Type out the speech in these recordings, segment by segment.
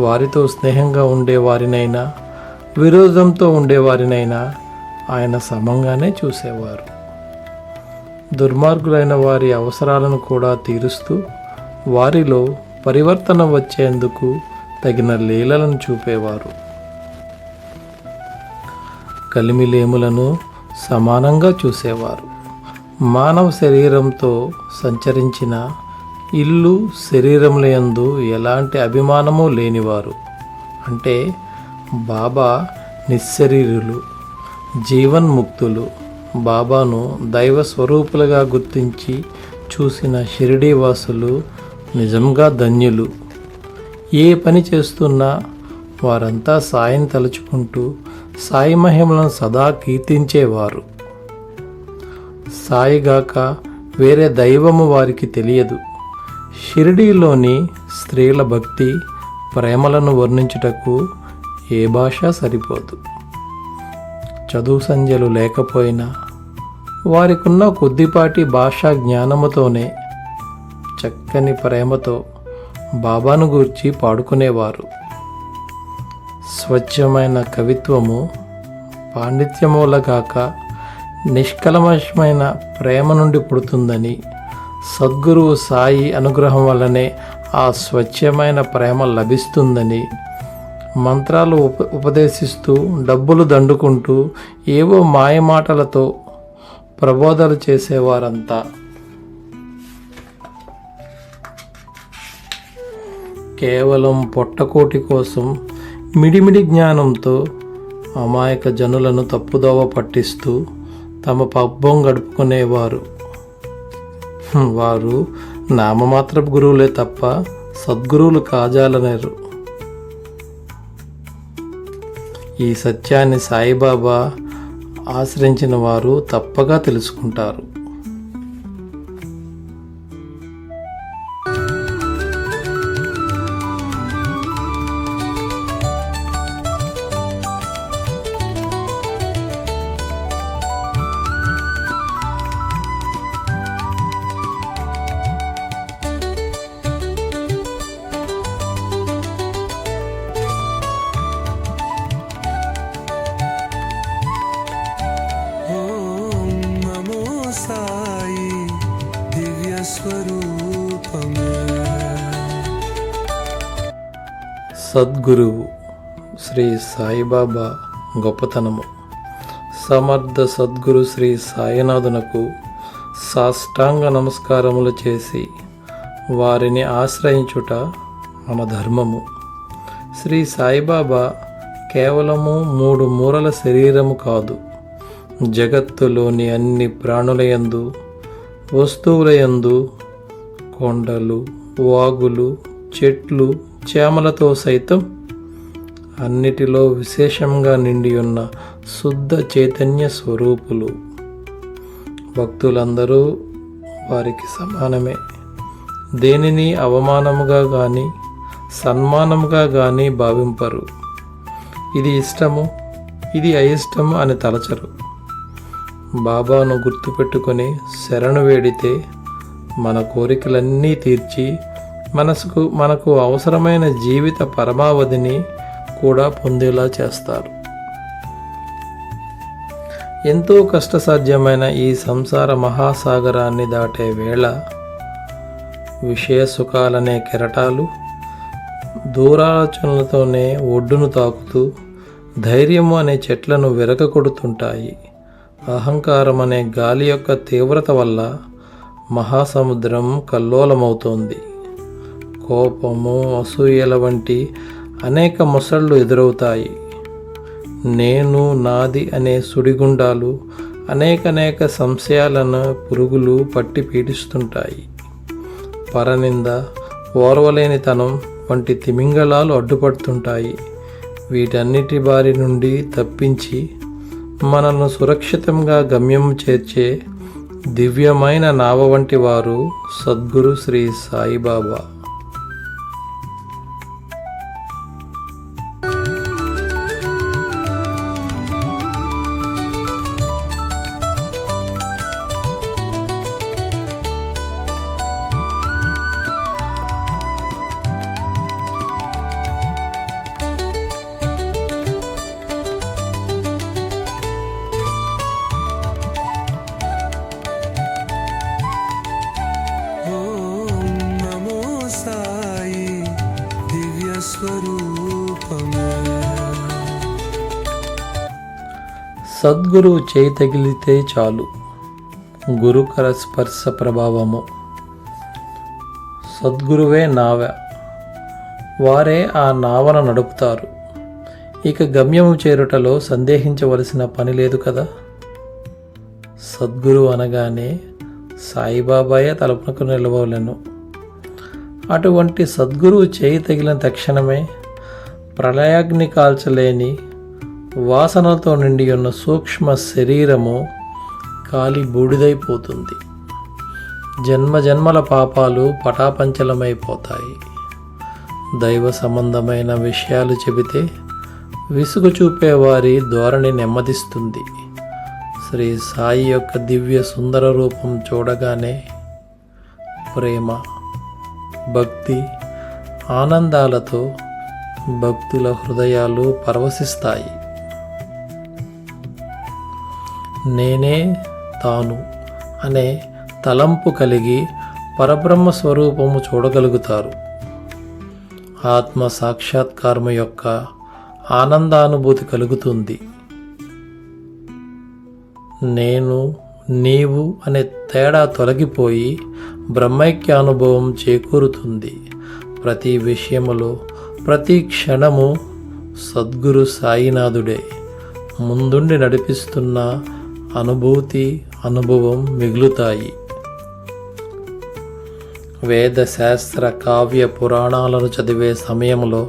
వారితో స్నేహంగా ఉండేవారినైనా విరోధంతో ఉండేవారినైనా ఆయన సమంగానే చూసేవారు. దుర్మార్గులైన వారి అవసరాలను కూడా తీరుస్తూ వారిలో పరివర్తన వచ్చేందుకు తగిన లీలలను చూపేవారు. కలిమిలేములను సమానంగా చూసేవారు. మానవ శరీరంతో సంచరించిన ఇల్లు శరీరములందు ఎలాంటి అభిమానము లేనివారు. అంటే బాబా నిశ్శరీరులు, జీవన్ముక్తులు. బాబాను దైవ స్వరూపులుగా గుర్తించి చూసిన షిరిడీ వాసులు నిజంగా ధన్యులు. ఏ పని చేస్తున్నా వారంతా సాయిని తలుచుకుంటూ సాయి మహిమలను సదా కీర్తించేవారు. సాయిగాక వేరే దైవము వారికి తెలియదు. షిరిడీలోని స్త్రీల భక్తి ప్రేమలను వర్ణించుటకు ఏ భాష సరిపోదు. చదువు సంధ్యలు లేకపోయినా వారికున్న కొద్దిపాటి భాషా జ్ఞానముతోనే చక్కని ప్రేమతో బాబాను గూర్చి పాడుకునేవారు. స్వచ్ఛమైన కవిత్వము పాండిత్యమూలగాక నిష్కల్మషమైన ప్రేమ నుండి పుడుతుందని, సద్గురువు సాయి అనుగ్రహం వల్లనే ఆ స్వచ్ఛమైన ప్రేమ లభిస్తుందని, మంత్రాలు ఉపదేశిస్తూ డబ్బులు దండుకుంటూ ఏవో మాయమాటలతో ప్రబోధాలు చేసేవారంతా కేవలం పొట్టకోటి కోసం మిడిమిడి జ్ఞానంతో అమాయక జనులను తప్పుదోవ పట్టిస్తూ తమ పబ్బం గడుపుకునేవారు. వారు నామమాత్రపు గురువులే తప్ప సద్గురువులు కాజాలనేరు. ఈ సత్యాన్ని సాయిబాబా ఆశ్రయించిన వారు తప్పగా తెలుసుకుంటారు. సద్గురువు శ్రీ సాయిబాబా గొప్పతనము. సమర్థ సద్గురు శ్రీ సాయినాథునకు సాష్టాంగ నమస్కారములు చేసి వారిని ఆశ్రయించుట మన ధర్మము. శ్రీ సాయిబాబా కేవలము 3 మూరల శరీరము కాదు, జగత్తులోని అన్ని ప్రాణులయందు, వస్తువులయందు, కొండలు, వాగులు, చెట్లు, చేమలతో సైతం అన్నిటిలో విశేషంగా నిండి ఉన్న శుద్ధ చైతన్య స్వరూపులు. భక్తులందరూ వారికి సమానమే. దేనిని అవమానముగా కానీ సన్మానముగా కానీ భావింపరు. ఇది ఇష్టము, ఇది అయిష్టము అని తలచరు. బాబాను గుర్తుపెట్టుకొని శరణు వేడితే మన కోరికలన్నీ తీర్చి మనకు అవసరమైన జీవిత పరమావధిని కూడా పొందేలా చేస్తారు. ఎంతో కష్టసాధ్యమైన ఈ సంసార మహాసాగరాన్ని దాటే వేళ విషయ సుఖాలనే కెరటాలు దూరాలోచనలతోనే ఒడ్డును తాకుతూ ధైర్యము అనే చెట్లను విరగకొడుతుంటాయి. అహంకారం అనే గాలి యొక్క తీవ్రత వల్ల మహాసముద్రం కల్లోలమవుతోంది. కోపము, అసూయల వంటి అనేక మొసళ్ళు ఎదురవుతాయి. నేను, నాది అనే సుడిగుండాలు అనేక సంశయాలను పురుగులు పట్టి పీడిస్తుంటాయి. పరనింద, ఓర్వలేనితనం వంటి తిమింగళాలు అడ్డుపడుతుంటాయి. వీటన్నిటి బారి నుండి తప్పించి మనల్ని సురక్షితంగా గమ్యం చేర్చే దివ్యమైన నావ వంటి వారు సద్గురు శ్రీ సాయిబాబా. సద్గురువు చేయి తగిలితే చాలు, గురుకర స్పర్శ ప్రభావము. సద్గురువే నావ, వారే ఆ నావను నడుపుతారు. ఇక గమ్యము చేరుటలో సందేహించవలసిన పని లేదు కదా. సద్గురు అనగానే సాయిబాబాయే తలపునకు నిలవలను. అటువంటి సద్గురువు చేయి తగిలిన తక్షణమే ప్రళయాగ్ని కాల్చలేని వాసనతో నిండి ఉన్న సూక్ష్మ శరీరము కాలి బూడిదైపోతుంది. జన్మజన్మల పాపాలు పటాపంచలమైపోతాయి. దైవ సంబంధమైన విషయాలు చెబితే విసుగు చూపేవారి ధోరణి నెమ్మదిస్తుంది. శ్రీ సాయి యొక్క దివ్య సుందర రూపం చూడగానే ప్రేమ, భక్తి, ఆనందాలతో భక్తుల హృదయాలు పరవశిస్తాయి. నేనే తాను అనే తలంపు కలిగి పరబ్రహ్మ స్వరూపము చూడగలుగుతారు. ఆత్మ సాక్షాత్కారము యొక్క ఆనందానుభూతి కలుగుతుంది. నేను, నీవు అనే తేడా తొలగిపోయి బ్రహ్మైక్యానుభవం చేకూరుతుంది. ప్రతి విషయములో, ప్రతి క్షణము సద్గురు సాయినాథుడే ముందుండి నడిపిస్తున్న అనుభవం మిగులుతాయి. వేద శాస్త్ర కావ్య పురాణాలను చదివే సమయంలో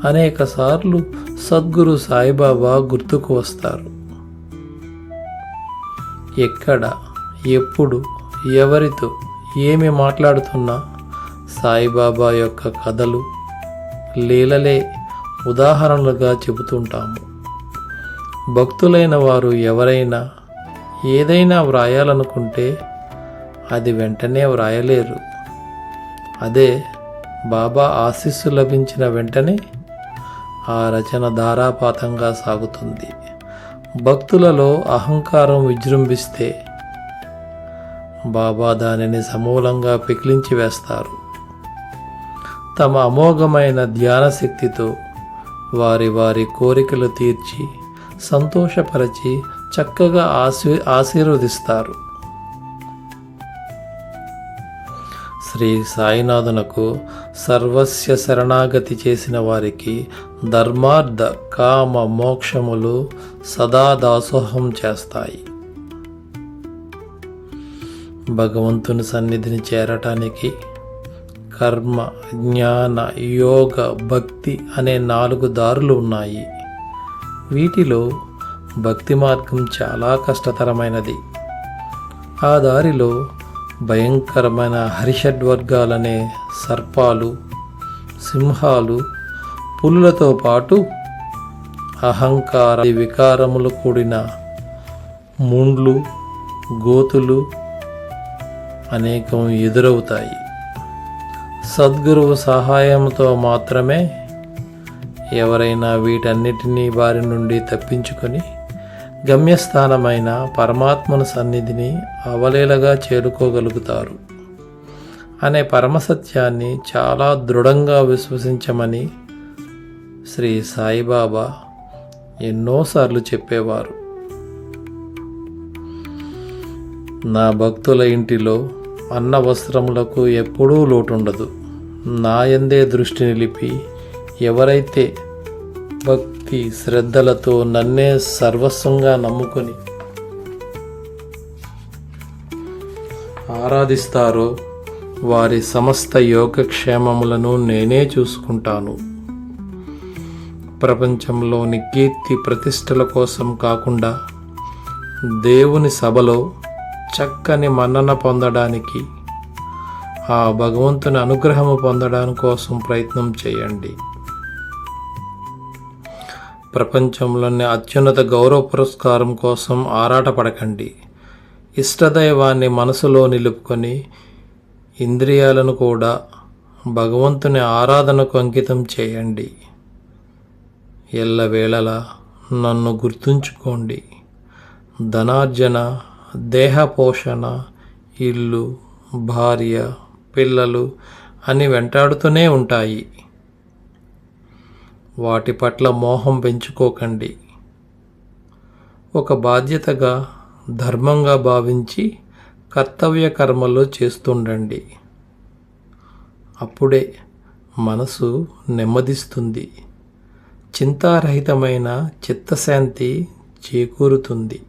అనేకసార్లు సద్గురు సాయిబాబా గుర్తుకు వస్తారు. ఎక్కడ, ఎప్పుడు, ఎవరితో ఏమి మాట్లాడుతున్నా సాయిబాబా యొక్క కథలు, లీలలే ఉదాహరణలుగా చెబుతుంటాము. భక్తులైన వారు ఎవరైనా ఏదైనా వ్రాయాలనుకుంటే అది వెంటనే వ్రాయలేరు. అదే బాబా ఆశీస్సు లభించిన వెంటనే ఆ రచన ధారాపాతంగా సాగుతుంది. భక్తులలో అహంకారం విజృంభిస్తే బాబా దానిని సమూలంగా పెకిలించి వేస్తారు. తమ అమోఘమైన ధ్యాన శక్తితో వారి వారి కోరికలు తీర్చి సంతోషపరచి చక్కగా ఆశీర్వదిస్తారు. శ్రీ సాయినాథునకు సర్వస్య శరణాగతి చేసిన వారికి ధర్మార్థ కామ మోక్షములు సదా దాసోహం చేస్తాయి. భగవంతుని సన్నిధిని చేరటానికి కర్మ, జ్ఞాన, యోగ, భక్తి అనే 4 దారులు ఉన్నాయి. వీటిలో భక్తి మార్గం చాలా కష్టతరమైనది. ఆ దారిలో భయంకరమైన హరిషడ్వర్గాలనే సర్పాలు, సింహాలు, పులులతో పాటు అహంకార వికారములు కూడిన ముండ్లు, గోతులు అనేకం ఎదురవుతాయి. సద్గురువు సహాయంతో మాత్రమే ఎవరైనా వీటన్నిటినీ బారి నుండి తప్పించుకొని గమ్యస్థానమైన పరమాత్మను సన్నిధిని అవలీలగా చేరుకోగలుగుతారు అనే పరమసత్యాన్ని చాలా దృఢంగా విశ్వసించమని శ్రీ సాయిబాబా ఎన్నోసార్లు చెప్పేవారు. నా భక్తుల ఇంటిలో అన్న వస్త్రములకు ఎప్పుడూ లోటుండదు. నా యందే దృష్టి నిలిపి ఎవరైతే భక్తి శ్రద్ధలతో నన్నే సర్వస్వంగా నమ్ముకొని ఆరాధిస్తారో వారి సమస్త యోగక్షేమములను నేనే చూసుకుంటాను. ప్రపంచంలోని కీర్తి ప్రతిష్టల కోసం కాకుండా దేవుని సభలో చక్కని మన్నన పొందడానికి, ఆ భగవంతుని అనుగ్రహము పొందడానికి కోసం ప్రయత్నం చేయండి. ప్రపంచంలోని అత్యున్నత గౌరవ పురస్కారం కోసం ఆరాటపడకండి. ఇష్టదైవాన్ని మనసులో నిలుపుకొని ఇంద్రియాలను కూడా భగవంతుని ఆరాధనకు అంకితం చేయండి. ఎల్లవేళలా నన్ను గుర్తుంచుకోండి. ధనార్జన, దేహ పోషణ, ఇల్లు, భార్య, పిల్లలు అని వెంటాడుతూనే ఉంటాయి. వాటి పట్ల మోహం పెంచుకోకండి. ఒక బాధ్యతగా, ధర్మంగా భావించి కర్తవ్య కర్మలు చేస్తుండండి. అప్పుడే మనసు నెమ్మదిస్తుంది, చింతారహితమైన చిత్తశాంతి చేకూరుతుంది.